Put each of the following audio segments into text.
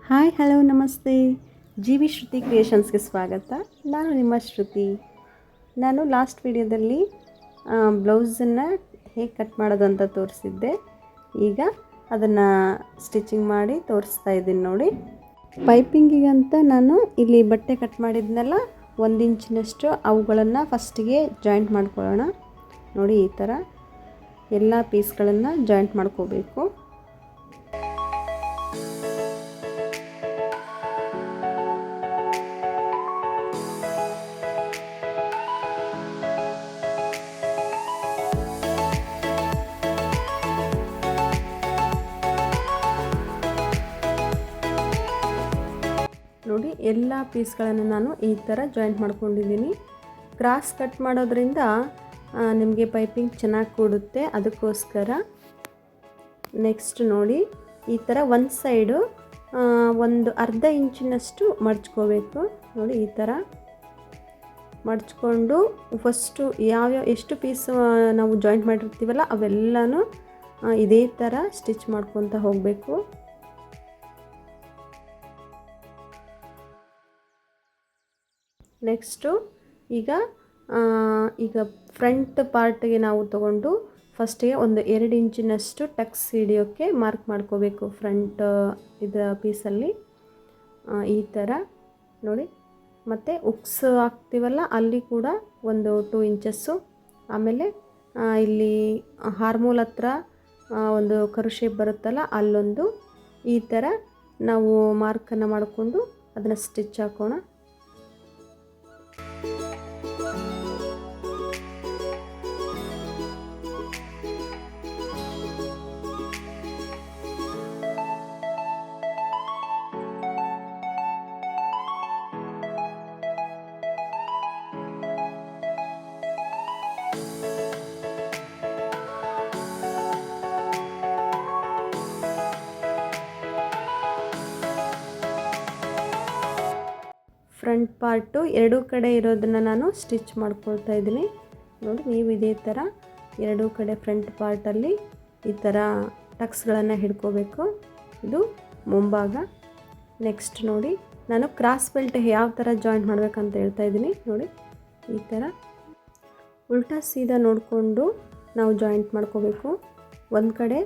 Hi hello ನಮಸ್ತೆ. G V ಶ್ರುತಿ ಕ್ರಿಯೇಷನ್ಸ್ಗೆ ಸ್ವಾಗತ. ನಾನು ನಿಮ್ಮ ಶ್ರುತಿ. ನಾನು ಲಾಸ್ಟ್ ವಿಡಿಯೋದಲ್ಲಿ ಬ್ಲೌಸನ್ನು ಹೇಗೆ ಕಟ್ ಮಾಡೋದು ಅಂತ ತೋರಿಸಿದ್ದೆ. ಈಗ ಅದನ್ನು ಸ್ಟಿಚಿಂಗ್ ಮಾಡಿ ತೋರಿಸ್ತಾ ಇದ್ದೀನಿ ನೋಡಿ. ಪೈಪಿಂಗಿಗಂತ ನಾನು ಇಲ್ಲಿ ಬಟ್ಟೆ ಕಟ್ ಮಾಡಿದ್ನೆಲ್ಲ 1 ಇಂಚಿನಷ್ಟು ಅವುಗಳನ್ನು ಫಸ್ಟಿಗೆ ಜಾಯಿಂಟ್ ಮಾಡ್ಕೊಳ್ಳೋಣ. ನೋಡಿ, ಈ ಥರ ಎಲ್ಲ ಪೀಸ್ಗಳನ್ನು ಜಾಯಿಂಟ್ ಮಾಡ್ಕೋಬೇಕು. ನೋಡಿ, ಎಲ್ಲ ಪೀಸ್ಗಳನ್ನು ನಾನು ಈ ಥರ ಜಾಯಿಂಟ್ ಮಾಡ್ಕೊಂಡಿದ್ದೀನಿ. ಕ್ರಾಸ್ ಕಟ್ ಮಾಡೋದ್ರಿಂದ ನಿಮಗೆ ಪೈಪಿಂಗ್ ಚೆನ್ನಾಗಿ ಕೂಡುತ್ತೆ, ಅದಕ್ಕೋಸ್ಕರ. ನೆಕ್ಸ್ಟ್ ನೋಡಿ, ಈ ಥರ ಒಂದು ಸೈಡು ಒಂದು ಅರ್ಧ ಇಂಚಿನಷ್ಟು ಮಡ್ಚ್ಕೋಬೇಕು. ನೋಡಿ, ಈ ಥರ ಮಡ್ಚ್ಕೊಂಡು ಫಸ್ಟು ಎಷ್ಟು ಪೀಸ್ ನಾವು ಜಾಯಿಂಟ್ ಮಾಡಿರ್ತೀವಲ್ಲ ಅವೆಲ್ಲನೂ ಇದೇ ಥರ ಸ್ಟಿಚ್ ಮಾಡ್ಕೊತ ಹೋಗಬೇಕು. ನೆಕ್ಸ್ಟು ಈಗ ಫ್ರಂಟ್ ಪಾರ್ಟ್ಗೆ ನಾವು ತಗೊಂಡು ಫಸ್ಟಿಗೆ ಒಂದು 2 ಇಂಚಿನಷ್ಟು ಟಕ್ಸ್ ಹಿಡಿಯೋಕ್ಕೆ ಮಾರ್ಕ್ ಮಾಡ್ಕೋಬೇಕು. ಫ್ರಂಟ್ ಇದರ ಪೀಸಲ್ಲಿ ಈ ಥರ ನೋಡಿ. ಮತ್ತು ಉಕ್ಸ್ ಹಾಕ್ತೀವಲ್ಲ ಅಲ್ಲಿ ಕೂಡ ಒಂದು 2 ಇಂಚಸ್ಸು. ಆಮೇಲೆ ಇಲ್ಲಿ ಹಾರ್ಮೋಲ್ ಹತ್ರ ಒಂದು ಕರು ಶೇಪ್ ಬರುತ್ತಲ್ಲ ಅಲ್ಲೊಂದು ಈ ಥರ ನಾವು ಮಾರ್ಕನ್ನು ಮಾಡಿಕೊಂಡು ಅದನ್ನು ಸ್ಟಿಚ್ ಹಾಕೋಣ. ಫ್ರಂಟ್ ಪಾರ್ಟು ಎರಡೂ ಕಡೆ ಇರೋದನ್ನು ನಾನು ಸ್ಟಿಚ್ ಮಾಡ್ಕೊಳ್ತಾ ಇದ್ದೀನಿ. ನೋಡಿ, ನೀವು ಇದೇ ಥರ ಎರಡೂ ಕಡೆ ಫ್ರಂಟ್ ಪಾರ್ಟಲ್ಲಿ ಈ ಥರ ಟಕ್ಸ್ಗಳನ್ನು ಹಿಡ್ಕೋಬೇಕು. ಇದು ಮುಂಭಾಗ. ನೆಕ್ಸ್ಟ್ ನೋಡಿ, ನಾನು ಕ್ರಾಸ್ ಬೆಲ್ಟ್ ಯಾವ ಥರ ಜಾಯಿಂಟ್ ಮಾಡಬೇಕಂತ ಹೇಳ್ತಾ ಇದ್ದೀನಿ. ನೋಡಿ, ಈ ಥರ ಉಲ್ಟಾ ಸೀದಾ ನೋಡಿಕೊಂಡು ನಾವು ಜಾಯಿಂಟ್ ಮಾಡ್ಕೋಬೇಕು. ಒಂದು ಕಡೆ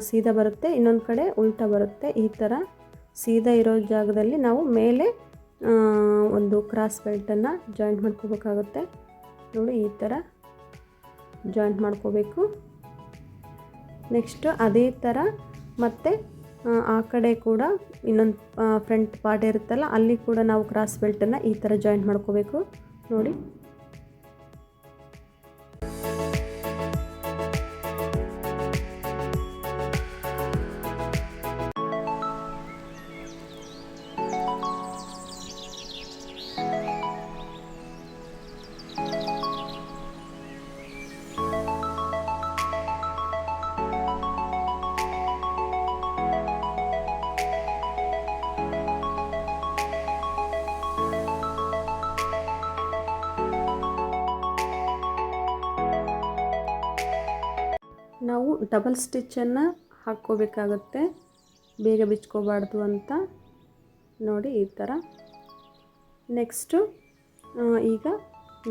ಸೀದಾ ಬರುತ್ತೆ, ಇನ್ನೊಂದು ಕಡೆ ಉಲ್ಟಾ ಬರುತ್ತೆ. ಈ ಥರ ಸೀದಾ ಇರೋ ಜಾಗದಲ್ಲಿ ನಾವು ಮೇಲೆ ಒಂದು ಕ್ರಾಸ್ ಬೆಲ್ಟನ್ನು ಜಾಯಿಂಟ್ ಮಾಡ್ಕೋಬೇಕಾಗುತ್ತೆ. ನೋಡಿ, ಈ ಥರ ಜಾಯಿಂಟ್ ಮಾಡ್ಕೋಬೇಕು. ನೆಕ್ಸ್ಟು ಅದೇ ಥರ ಮತ್ತೆ ಆ ಕಡೆ ಕೂಡ ಇನ್ನೊಂದು ಫ್ರಂಟ್ ಪಾರ್ಟ್ ಇರುತ್ತಲ್ಲ ಅಲ್ಲಿ ಕೂಡ ನಾವು ಕ್ರಾಸ್ ಬೆಲ್ಟನ್ನು ಈ ಥರ ಜಾಯಿಂಟ್ ಮಾಡ್ಕೋಬೇಕು. ನೋಡಿ, ನಾವು ಡಬಲ್ ಸ್ಟಿಚ್ಚನ್ನು ಹಾಕ್ಕೋಬೇಕಾಗುತ್ತೆ, ಬೇಗ ಬಿಚ್ಕೋಬಾರ್ದು ಅಂತ. ನೋಡಿ, ಈ ಥರ. ನೆಕ್ಸ್ಟು ಈಗ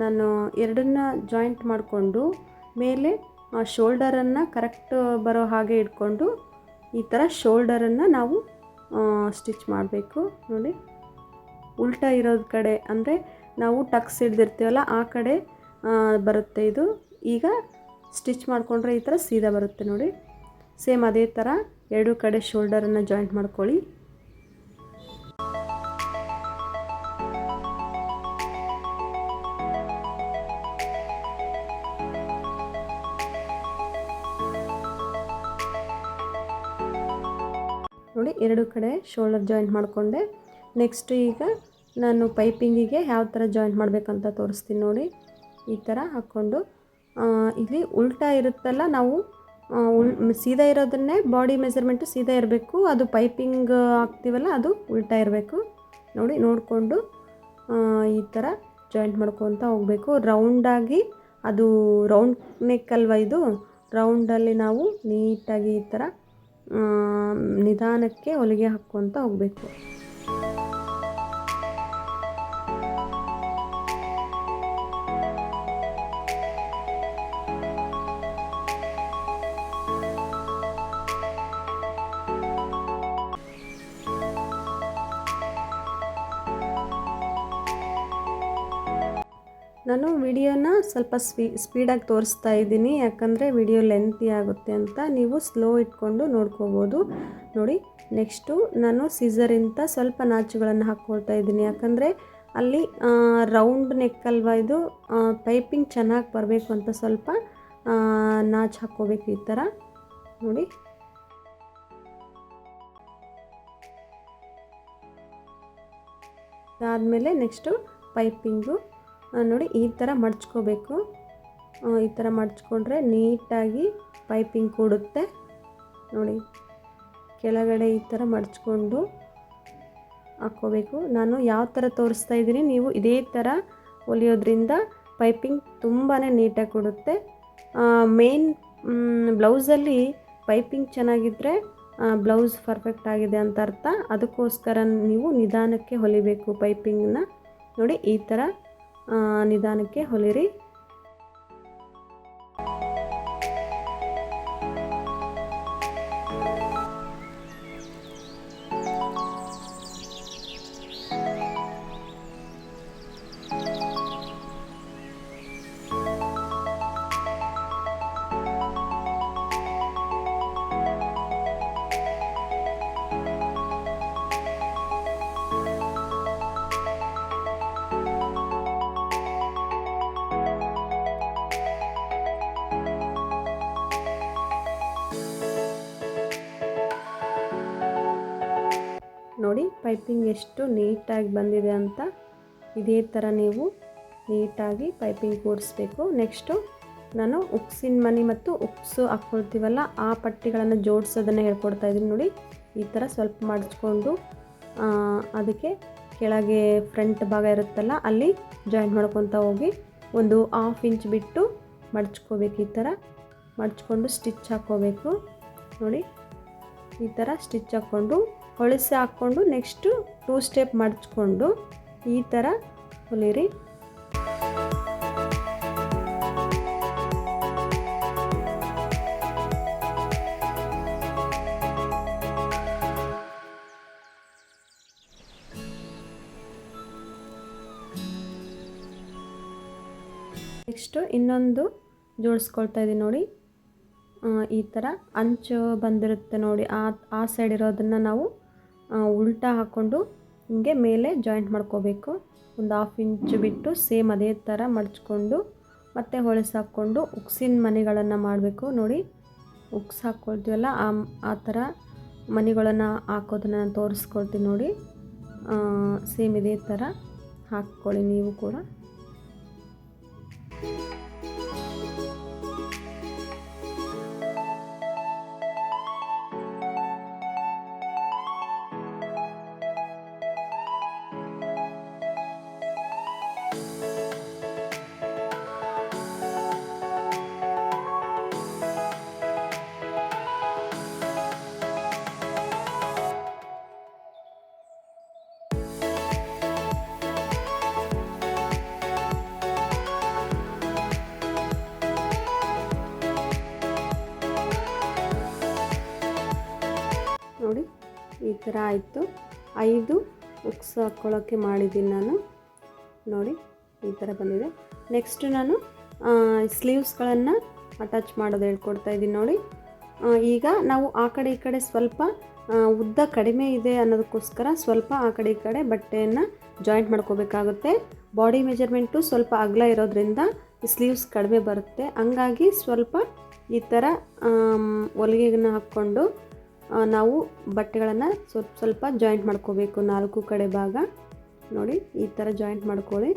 ನಾನು ಎರಡನ್ನ ಜಾಯಿಂಟ್ ಮಾಡಿಕೊಂಡು ಮೇಲೆ ಶೋಲ್ಡರನ್ನು ಕರೆಕ್ಟ್ ಬರೋ ಹಾಗೆ ಇಟ್ಕೊಂಡು ಈ ಥರ ಶೋಲ್ಡರನ್ನು ನಾವು ಸ್ಟಿಚ್ ಮಾಡಬೇಕು. ನೋಡಿ, ಉಲ್ಟಾ ಇರೋದು ಕಡೆ ಅಂದರೆ ನಾವು ಟಕ್ಸ್ ಹಿಡ್ದಿರ್ತೀವಲ್ಲ ಆ ಕಡೆ ಬರುತ್ತೆ ಇದು. ಈಗ ಸ್ಟಿಚ್ ಮಾಡಿಕೊಂಡ್ರೆ ಈ ಥರ ಸೀದಾ ಬರುತ್ತೆ. ನೋಡಿ, ಸೇಮ್ ಅದೇ ಥರ ಎರಡೂ ಕಡೆ ಶೋಲ್ಡರನ್ನು ಜಾಯಿಂಟ್ ಮಾಡ್ಕೊಳ್ಳಿ. ನೋಡಿ, ಎರಡೂ ಕಡೆ ಶೋಲ್ಡರ್ ಜಾಯಿಂಟ್ ಮಾಡಿಕೊಂಡೆ. ನೆಕ್ಸ್ಟ್ ಈಗ ನಾನು ಪೈಪಿಂಗಿಗೆ ಯಾವ ಥರ ಜಾಯಿಂಟ್ ಮಾಡಬೇಕಂತ ತೋರಿಸ್ತೀನಿ. ನೋಡಿ, ಈ ಥರ ಹಾಕ್ಕೊಂಡು ಇಲ್ಲಿ ಉಲ್ಟಾ ಇರುತ್ತಲ್ಲ, ನಾವು ಸೀದಾ ಇರೋದನ್ನೇ ಬಾಡಿ ಮೆಜರ್ಮೆಂಟು ಸೀದಾ ಇರಬೇಕು, ಅದು ಪೈಪಿಂಗ್ ಹಾಕ್ತೀವಲ್ಲ ಅದು ಉಲ್ಟಾ ಇರಬೇಕು. ನೋಡಿ, ನೋಡಿಕೊಂಡು ಈ ಥರ ಜಾಯಿಂಟ್ ಮಾಡ್ಕೊತ ಹೋಗಬೇಕು. ರೌಂಡಾಗಿ, ಅದು ರೌಂಡ್ ನೆಕ್ ಅಲ್ವ ಇದು, ರೌಂಡಲ್ಲಿ ನಾವು ನೀಟಾಗಿ ಈ ಥರ ನಿಧಾನಕ್ಕೆ ಹೊಲಿಗೆ ಹಾಕ್ಕೊತ ಹೋಗಬೇಕು. ನಾನು ವಿಡಿಯೋನ ಸ್ವಲ್ಪ ಸ್ಪೀಡಾಗಿ ತೋರಿಸ್ತಾ ಇದ್ದೀನಿ, ಯಾಕಂದರೆ ವಿಡಿಯೋ ಲೆಂತಿ ಆಗುತ್ತೆ ಅಂತ. ನೀವು ಸ್ಲೋ ಇಟ್ಕೊಂಡು ನೋಡ್ಕೋಬೋದು. ನೋಡಿ, ನೆಕ್ಸ್ಟು ನಾನು ಸೀಸರಿಂದ ಸ್ವಲ್ಪ ನಾಚುಗಳನ್ನು ಹಾಕ್ಕೊಳ್ತಾ ಇದ್ದೀನಿ, ಯಾಕಂದರೆ ಅಲ್ಲಿ ರೌಂಡ್ ನೆಕ್ ಅಲ್ವಾ ಇದು, ಪೈಪಿಂಗ್ ಚೆನ್ನಾಗಿ ಬರಬೇಕು ಅಂತ ಸ್ವಲ್ಪ ನಾಚು ಹಾಕ್ಕೋಬೇಕು ಈ ಥರ. ನೋಡಿ, ಅದಾದಮೇಲೆ ನೆಕ್ಸ್ಟು ಪೈಪಿಂಗು ನೋಡಿ ಈ ಥರ ಮಡ್ಚ್ಕೋಬೇಕು. ಈ ಥರ ಮಡ್ಚ್ಕೊಂಡ್ರೆ ನೀಟಾಗಿ ಪೈಪಿಂಗ್ ಕೂಡುತ್ತೆ. ನೋಡಿ, ಕೆಳಗಡೆ ಈ ಥರ ಮಡ್ಚ್ಕೊಂಡು ಹಾಕ್ಕೋಬೇಕು. ನಾನು ಯಾವ ಥರ ತೋರಿಸ್ತಾ ಇದ್ದೀನಿ, ನೀವು ಇದೇ ಥರ ಹೊಲಿಯೋದ್ರಿಂದ ಪೈಪಿಂಗ್ ತುಂಬಾ ನೀಟಾಗಿ ಕೊಡುತ್ತೆ. ಮೇನ್ ಬ್ಲೌಸಲ್ಲಿ ಪೈಪಿಂಗ್ ಚೆನ್ನಾಗಿದ್ದರೆ ಬ್ಲೌಸ್ ಪರ್ಫೆಕ್ಟ್ ಆಗಿದೆ ಅಂತ ಅರ್ಥ. ಅದಕ್ಕೋಸ್ಕರ ನೀವು ನಿಧಾನಕ್ಕೆ ಹೊಲಿಬೇಕು ಪೈಪಿಂಗನ್ನ. ನೋಡಿ, ಈ ಥರ ನಿಧಾನಕ್ಕೆ ಹೊಲಿರಿ. ನೋಡಿ, ಪೈಪಿಂಗ್ ಎಷ್ಟು ನೀಟಾಗಿ ಬಂದಿದೆ ಅಂತ. ಇದೇ ಥರ ನೀವು ನೀಟಾಗಿ ಪೈಪಿಂಗ್ ಕೂರಿಸ್ಬೇಕು. ನೆಕ್ಸ್ಟು ನಾನು ಉಕ್ಸಿನ ಮಣಿ ಮತ್ತು ಉಕ್ಸು ಹಾಕ್ಕೊಳ್ತೀವಲ್ಲ, ಆ ಪಟ್ಟಿಗಳನ್ನು ಜೋಡಿಸೋದನ್ನು ಹೇಳ್ಕೊಡ್ತಾ ಇದ್ದೀನಿ. ನೋಡಿ, ಈ ಥರ ಸ್ವಲ್ಪ ಮಡಚ್ಕೊಂಡು ಅದಕ್ಕೆ ಕೆಳಗೆ ಫ್ರಂಟ್ ಭಾಗ ಇರುತ್ತಲ್ಲ, ಅಲ್ಲಿ ಜಾಯಿಂಟ್ ಮಾಡ್ಕೊತ ಹೋಗಿ ಒಂದು 1/2 ಇಂಚ್ ಬಿಟ್ಟು ಮಡ್ಚ್ಕೋಬೇಕು. ಈ ಥರ ಮಡ್ಚ್ಕೊಂಡು ಸ್ಟಿಚ್ ಹಾಕ್ಕೋಬೇಕು. ನೋಡಿ, ಈ ಥರ ಸ್ಟಿಚ್ ಹಾಕ್ಕೊಂಡು ಹೊಳಿಸಿ ಹಾಕ್ಕೊಂಡು ನೆಕ್ಸ್ಟು 2 ಸ್ಟೆಪ್ ಮಡ್ಚ್ಕೊಂಡು ಈ ಥರ ಹೊಲಿರಿ. ನೆಕ್ಸ್ಟು ಇನ್ನೊಂದು ಜೋಡಿಸ್ಕೊಳ್ತಾ ಇದ್ದೀನಿ. ನೋಡಿ, ಈ ಥರ ಅಂಚು ಬಂದಿರುತ್ತೆ ನೋಡಿ, ಆ ಸೈಡ್ ಇರೋದನ್ನು ನಾವು ಉಲ್ಟಾ ಹಾಕ್ಕೊಂಡು ಹಿಂಗೆ ಮೇಲೆ ಜಾಯಿಂಟ್ ಮಾಡ್ಕೋಬೇಕು. ಒಂದು 1/2 ಇಂಚ್ ಬಿಟ್ಟು ಸೇಮ್ ಅದೇ ಥರ ಮಡ್ಚ್ಕೊಂಡು ಮತ್ತೆ ಹೊಳಸು ಹಾಕ್ಕೊಂಡು ಉಕ್ಸಿನ ಮಣಿಗಳನ್ನು ಮಾಡಬೇಕು. ನೋಡಿ, ಉಕ್ಸ್ ಹಾಕ್ಕೊಳ್ತೀವಲ್ಲ, ಆ ಥರ ಮಣಿಗಳನ್ನು ಹಾಕೋದನ್ನು ನಾನು ತೋರಿಸ್ಕೊಳ್ತೀನಿ. ನೋಡಿ, ಸೇಮ್ ಇದೇ ಥರ ಹಾಕ್ಕೊಳ್ಳಿ ನೀವು ಕೂಡ. ನೋಡಿ, ಈ ಥರ ಆಯಿತು. 5 ಉಕ್ಸ್ ಹಾಕ್ಕೊಳ್ಳೋಕ್ಕೆ ಮಾಡಿದ್ದೀನಿ ನಾನು. ನೋಡಿ, ಈ ಥರ ಬಂದಿದೆ. ನೆಕ್ಸ್ಟ್ ನಾನು ಸ್ಲೀವ್ಸ್ಗಳನ್ನು ಅಟ್ಯಾಚ್ ಮಾಡೋದು ಹೇಳ್ಕೊಡ್ತಾ ಇದ್ದೀನಿ. ನೋಡಿ, ಈಗ ನಾವು ಆ ಕಡೆ ಈ ಕಡೆ ಸ್ವಲ್ಪ ಉದ್ದ ಕಡಿಮೆ ಇದೆ ಅನ್ನೋದಕ್ಕೋಸ್ಕರ ಸ್ವಲ್ಪ ಆ ಕಡೆ ಈ ಕಡೆ ಬಟ್ಟೆಯನ್ನು ಜಾಯಿಂಟ್ ಮಾಡ್ಕೋಬೇಕಾಗುತ್ತೆ. ಬಾಡಿ ಮೆಜರ್ಮೆಂಟು ಸ್ವಲ್ಪ ಅಗಲ ಇರೋದ್ರಿಂದ ಸ್ಲೀವ್ಸ್ ಕಡಿಮೆ ಬರುತ್ತೆ. ಹಂಗಾಗಿ ಸ್ವಲ್ಪ ಈ ಥರ ಹೊಲಿಗೆಯನ್ನು ಹಾಕ್ಕೊಂಡು ನಾವು ಬಟ್ಟೆಗಳನ್ನು ಸ್ವಲ್ಪ ಜಾಯಿಂಟ್ ಮಾಡ್ಕೋಬೇಕು 4 ಕಡೆ ಭಾಗ. ನೋಡಿ, ಈ ಥರ ಜಾಯಿಂಟ್ ಮಾಡ್ಕೊಳ್ಳಿ.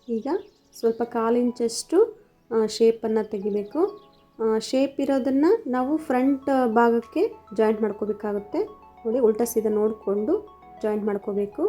ಈಗ ಸ್ವಲ್ಪ 1/4 ಇಂಚಷ್ಟು ಶೇಪನ್ನು ತೆಗಿಬೇಕು. ಶೇಪ್ ಇರೋದನ್ನು ನಾವು ಫ್ರಂಟ್ ಭಾಗಕ್ಕೆ ಜಾಯಿಂಟ್ ಮಾಡ್ಕೋಬೇಕಾಗುತ್ತೆ. ನೋಡಿ, ಉಲ್ಟಾ ಸೀದಾ ನೋಡಿಕೊಂಡು ಜಾಯಿಂಟ್ ಮಾಡ್ಕೋಬೇಕು.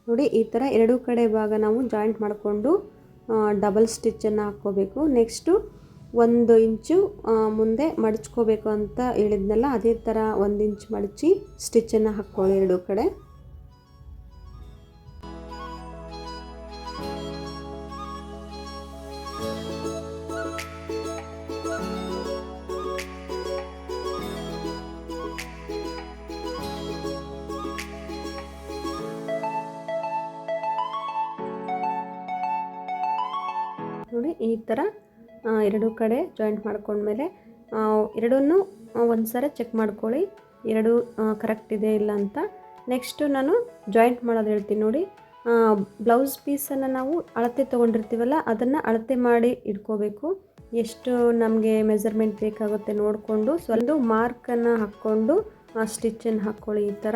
ನೋಡಿ ಈ ಥರ ಎರಡೂ ಕಡೆ ಭಾಗ ನಾವು ಜಾಯಿಂಟ್ ಮಾಡಿಕೊಂಡು ಡಬಲ್ ಸ್ಟಿಚ್ಚನ್ನು ಹಾಕ್ಕೋಬೇಕು. ನೆಕ್ಸ್ಟು 1 ಇಂಚು ಮುಂದೆ ಮಡಚ್ಕೋಬೇಕು ಅಂತ ಹೇಳಿದ್ನಲ್ಲ, ಅದೇ ಥರ 1 ಇಂಚ್ ಮಡಚಿ ಸ್ಟಿಚ್ಚನ್ನು ಹಾಕ್ಕೊಳ್ಳಿ ಎರಡೂ ಕಡೆ. ನೋಡಿ ಈ ಥರ ಎರಡೂ ಕಡೆ ಜಾಯಿಂಟ್ ಮಾಡ್ಕೊಂಡ್ಮೇಲೆ ಎರಡನ್ನೂ ಒಂದು ಸಲ ಚೆಕ್ ಮಾಡ್ಕೊಳ್ಳಿ, ಎರಡು ಕರೆಕ್ಟ್ ಇದೆ ಇಲ್ಲ ಅಂತ. ನೆಕ್ಸ್ಟು ನಾನು ಜಾಯಿಂಟ್ ಮಾಡೋದು ಹೇಳ್ತೀನಿ ನೋಡಿ. ಬ್ಲೌಸ್ ಪೀಸನ್ನು ನಾವು ಅಳತೆ ತೊಗೊಂಡಿರ್ತೀವಲ್ಲ, ಅದನ್ನು ಅಳತೆ ಮಾಡಿ ಇಟ್ಕೋಬೇಕು. ಎಷ್ಟು ನಮಗೆ ಮೆಜರ್ಮೆಂಟ್ ಬೇಕಾಗುತ್ತೆ ನೋಡಿಕೊಂಡು ಒಂದು ಮಾರ್ಕನ್ನು ಹಾಕ್ಕೊಂಡು ಸ್ಟಿಚ್ಚನ್ನು ಹಾಕ್ಕೊಳ್ಳಿ ಈ ಥರ.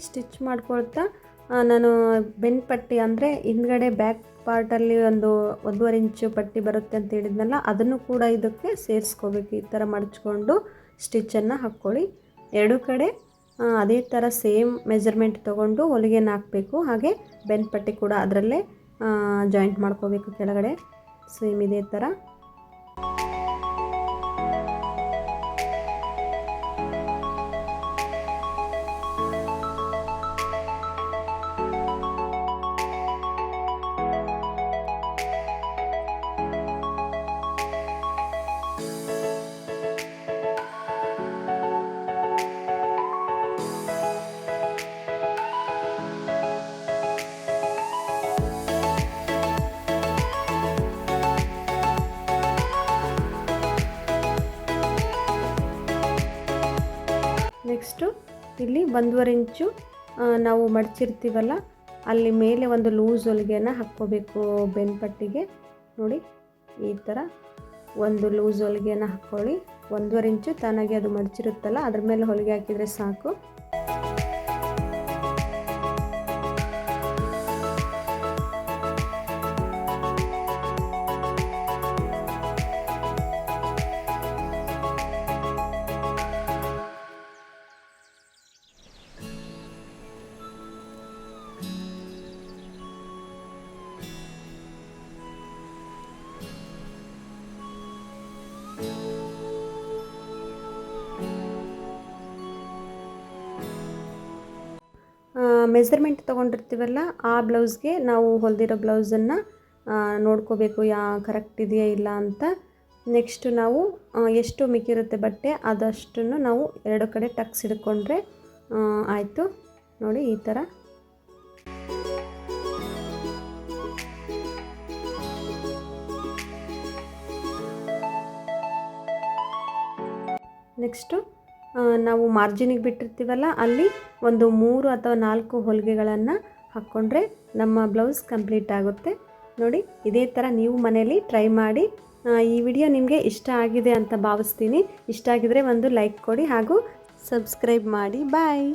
ಸ್ಟಿಚ್ ಮಾಡ್ಕೊಳ್ತಾ ನಾನು ಬೆನ್ ಪಟ್ಟಿ ಅಂದರೆ ಹಿಂದ್ಗಡೆ ಬ್ಯಾಕ್ ಪಾರ್ಟಲ್ಲಿ ಒಂದು 1.5 ಇಂಚು ಪಟ್ಟಿ ಬರುತ್ತೆ ಅಂತ ಹೇಳಿದ್ನಲ್ಲ, ಅದನ್ನು ಕೂಡ ಇದಕ್ಕೆ ಸೇರಿಸ್ಕೋಬೇಕು. ಈ ಥರ ಮಡಚ್ಕೊಂಡು ಸ್ಟಿಚ್ಚನ್ನು ಹಾಕ್ಕೊಳ್ಳಿ. ಎರಡೂ ಕಡೆ ಅದೇ ಥರ ಸೇಮ್ ಮೆಜರ್ಮೆಂಟ್ ತೊಗೊಂಡು ಹೊಲಿಗೆನ ಹಾಕಬೇಕು. ಹಾಗೆ ಬೆನ್ ಪಟ್ಟಿ ಕೂಡ ಅದರಲ್ಲೇ ಜಾಯಿಂಟ್ ಮಾಡ್ಕೋಬೇಕು ಕೆಳಗಡೆ, ಸೇಮ್ ಇದೇ ಥರ. ನೆಕ್ಸ್ಟು ಇಲ್ಲಿ 1.5 ಇಂಚು ನಾವು ಮಡಚಿರ್ತೀವಲ್ಲ, ಅಲ್ಲಿ ಮೇಲೆ ಒಂದು ಲೂಸ್ ಹೊಲಿಗೆಯನ್ನು ಹಾಕ್ಕೋಬೇಕು ಬೆನ್ ಪಟ್ಟಿಗೆ. ನೋಡಿ ಈ ಥರ ಒಂದು ಲೂಸ್ ಹೊಲಿಗೆಯನ್ನು ಹಾಕ್ಕೊಳ್ಳಿ. 1.5 ಇಂಚು ತಾನಾಗೆ ಅದು ಮಡಚಿರುತ್ತಲ್ಲ, ಅದ್ರ ಮೇಲೆ ಹೊಲಿಗೆ ಹಾಕಿದರೆ ಸಾಕು. ಮೆಜರ್ಮೆಂಟ್ ತೊಗೊಂಡಿರ್ತೀವಲ್ಲ, ಆ ಬ್ಲೌಸ್ಗೆ ನಾವು ಹೊಲಿದಿರೋ ಬ್ಲೌಸನ್ನು ನೋಡ್ಕೋಬೇಕು ಕರೆಕ್ಟ್ ಇದೆಯಾ ಇಲ್ಲ ಅಂತ. ನೆಕ್ಸ್ಟು ನಾವು ಎಷ್ಟು ಮಿಕ್ಕಿರುತ್ತೆ ಬಟ್ಟೆ ಅದಷ್ಟನ್ನು ನಾವು ಎರಡು ಕಡೆ ಟಕ್ಸ್ ಹಿಡ್ಕೊಂಡ್ರೆ ಆಯಿತು. ನೋಡಿ ಈ ಥರ. ನೆಕ್ಸ್ಟು ನಾವು ಮಾರ್ಜಿನಿಗೆ ಬಿಟ್ಟಿರ್ತೀವಲ್ಲ, ಅಲ್ಲಿ ಒಂದು 3 ಅಥವಾ 4 ಹೊಲಿಗೆಗಳನ್ನು ಹಾಕ್ಕೊಂಡ್ರೆ ನಮ್ಮ ಬ್ಲೌಸ್ ಕಂಪ್ಲೀಟ್ ಆಗುತ್ತೆ. ನೋಡಿ ಇದೇ ಥರ ನೀವು ಮನೆಯಲ್ಲಿ ಟ್ರೈ ಮಾಡಿ. ಈ ವಿಡಿಯೋ ನಿಮಗೆ ಇಷ್ಟ ಆಗಿದೆ ಅಂತ ಭಾವಿಸ್ತೀನಿ. ಇಷ್ಟ ಆಗಿದರೆ ಒಂದು ಲೈಕ್ ಕೊಡಿ ಹಾಗೂ ಸಬ್ಸ್ಕ್ರೈಬ್ ಮಾಡಿ. ಬಾಯ್.